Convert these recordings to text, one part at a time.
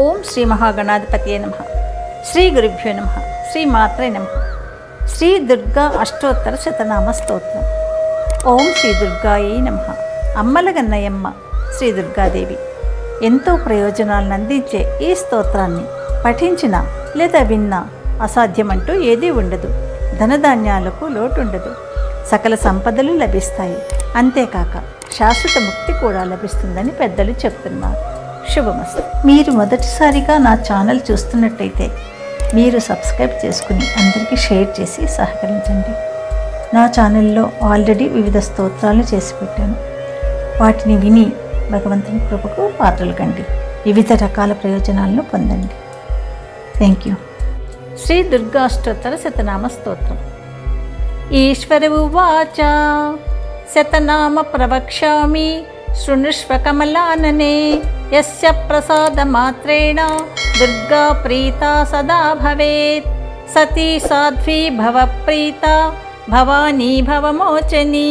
ఓం శ్రీ మహాగణాధిపతియే నమః. శ్రీ గురుభ్యో నమః. శ్రీ మాత్రే నమః. శ్రీ దుర్గా అష్టోత్తర శతనామ స్తోత్రం. ఓం శ్రీ దుర్గాయే నమః. అమ్మలగన్నయమ్మ శ్రీ దుర్గాదేవి ఎంతో ప్రయోజనాలను అందించే ఈ స్తోత్రాన్ని పఠించిన లేదా విన్నా అసాధ్యమంటూ ఏదీ ఉండదు. ధనధాన్యాలకు లోటు ఉండదు. సకల సంపదలు లభిస్తాయి. అంతేకాక శాశ్వత ముక్తి కూడా లభిస్తుందని పెద్దలు చెప్తున్నారు. శుభమస్తు. మీరు మొదటిసారిగా నా ఛానల్ చూస్తున్నట్టయితే మీరు సబ్స్క్రైబ్ చేసుకుని అందరికీ షేర్ చేసి సహకరించండి. నా ఛానల్లో ఆల్రెడీ వివిధ స్తోత్రాలు చేసి పెట్టాను. వాటిని విని భగవంతుని కృపకు పాత్రలు కండి. వివిధ రకాల ప్రయోజనాలను పొందండి. Thank you. శ్రీ దుర్గాష్టోత్తర శతనామ స్తోత్రం. ఈశ్వర ఉవాచ శతనామ ప్రవక్ష్యామి శృణుష్వ కమలాననే యస్య ప్రసాద మాత్రేణ దుర్గా ప్రీతా సదా భవేత్. సతీ సాధ్వీ భవ ప్రీతా భవానీ భవమోచనీ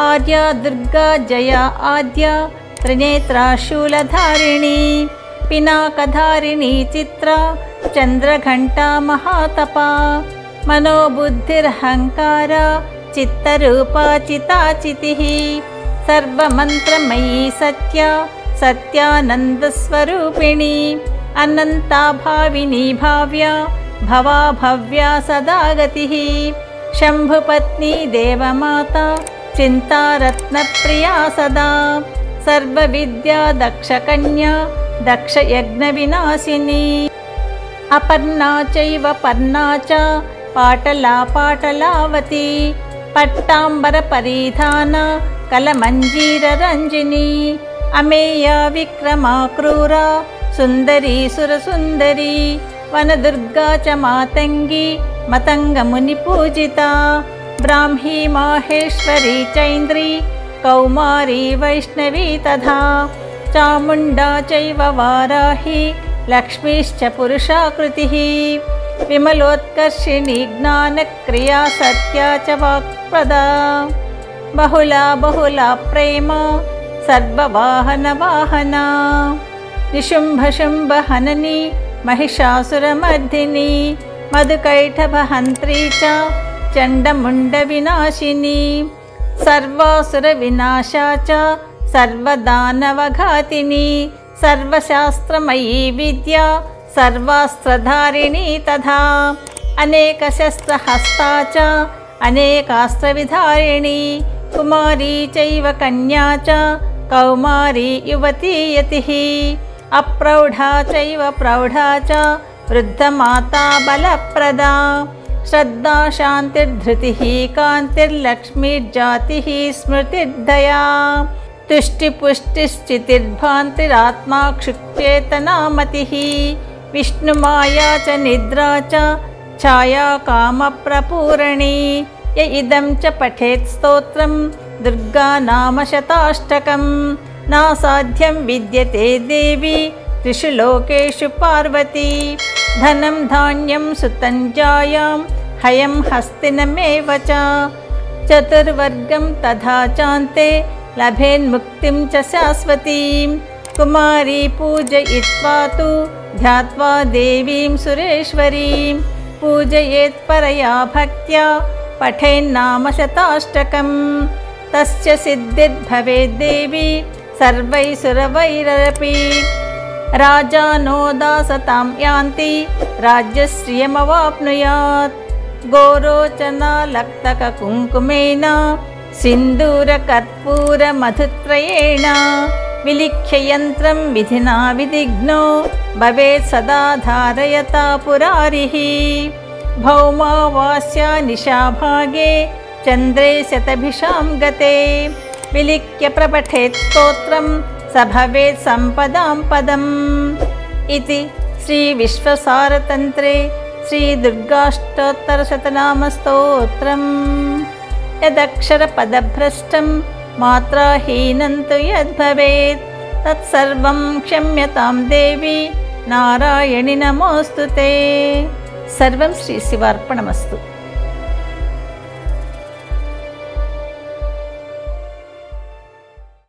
ఆద్య దుర్గా జయ ఆద్య త్రినేత్రా శూలధారిణీ పినాకధారిణీ చిత్ర చంద్రఘంటా మహాతపా మనోబుద్ధిర్హంకార చిత్తరూపా చితాచితిః సర్వమంత్రమయీ సత్య సత్యానందస్వరూపిణి అనంతా భావిని భావ్య భవా భవ్య సదా గతిః శంభుపత్ని దేవమాత చింతారత్నప్రియా సదా సర్వవిద్యా దక్షకన్యా దక్షయజ్ఞ వినాశిని అపర్ణా చైవ పర్ణా చ పాటలా పాటలావతి పట్టాంబర పరిధాన కలమంజీర రంజిని అమేయ విక్రమా క్రూరా సుందరీ సురసుందరి వనదుర్గా చ మాతంగి మతంగముని పూజిత బ్రాహ్మీ మాహేశ్వరీ చైంద్రీ కౌమారీ వైష్ణవీ తథా చాముండా చైవ వారాహి లక్ష్మీశ్చ పురుషాకృతిః విమలోత్కర్షిణి జ్ఞానక్రియా సత్యా చ వాక్ప్రదా బహుళా బహుళా ప్రేమ సర్వవాహన వాహన నిశుంభ హనని మహిషాసురమర్దిని మధుకైటభహంత్రీ చ చండముండ వినాశిని సర్వాసుర వినాశా చ సర్వదానవఘాతిని సర్వశాస్త్రమయీ విద్యా సర్వాస్త్రధారిణీ తథా అనేకశస్త్రహస్తా చ అనేకాస్త్రవిధారిణీ కుమారీ చైవ కన్యా చ కౌమారీ యువతీ యతిః అప్రౌఢా చైవ ప్రౌఢా చ వృద్ధమాతా బలప్రదా శ్రద్ధా శాంతిర్ధృతిః కాంతిర్లక్ష్మీర్జాతిః స్మృతిర్దయా తుష్టిపుష్టిశ్చితిర్భాంతిరాత్మా క్షుక్చేతనామతిః విష్ణుమాయా చ నిద్రా చ ఛాయా కామప్రపూరణీ య ఇదం చ పఠేత్ స్తోత్రం దుర్గా నామ శతాష్టకం నాసాధ్యం విద్యతే దేవి త్రిషు లోకేషు పార్వతీ ధనం ధాన్యం సుతం జాయాం హయం హస్తినమేవ చ చతుర్వర్గం తథా చాంతే లభేన్ముక్తిం చ శాశ్వతీం కుమారీ పూజయిత్వా తు ధ్యాత్వా దేవీం సురేశ్వరీం పూజయేత్ పరయా భక్త్యా పఠేన్నామ శతాష్టకం తస్య సిద్ధిర్భవేద్దేవి సర్వైసురవైరపి రాజానో దాసతాం యాంతి రాజ్యశ్రియమవాప్నుయాత్ గోరోచనాలక్తక కుంకుమేన సింధూరకర్పూర మధుత్రయేణ విలిఖ్య యంత్రం విధినా విదిగ్నో భవేత్ సదా ధారయతా పురారిః భౌమావాస్య నిశాభాగే చంద్రే శతభిషాం గతే విలిఖ్య ప్రపఠేత్ స్తోత్రం స భవేత్ సంపదాం పదం. ఇది శ్రీ విశ్వసారతంత్రే శ్రీ దుర్గాష్టోత్తర శతనామ స్తోత్రం. యదక్షర పదభ్రష్టం మాత్రాహీనం తు యద్భవేత్ తత్సర్వం క్షమ్యతాం దేవి నారాయణి నమోస్తుతే. సర్వం శ్రీ శివార్పణమస్తు.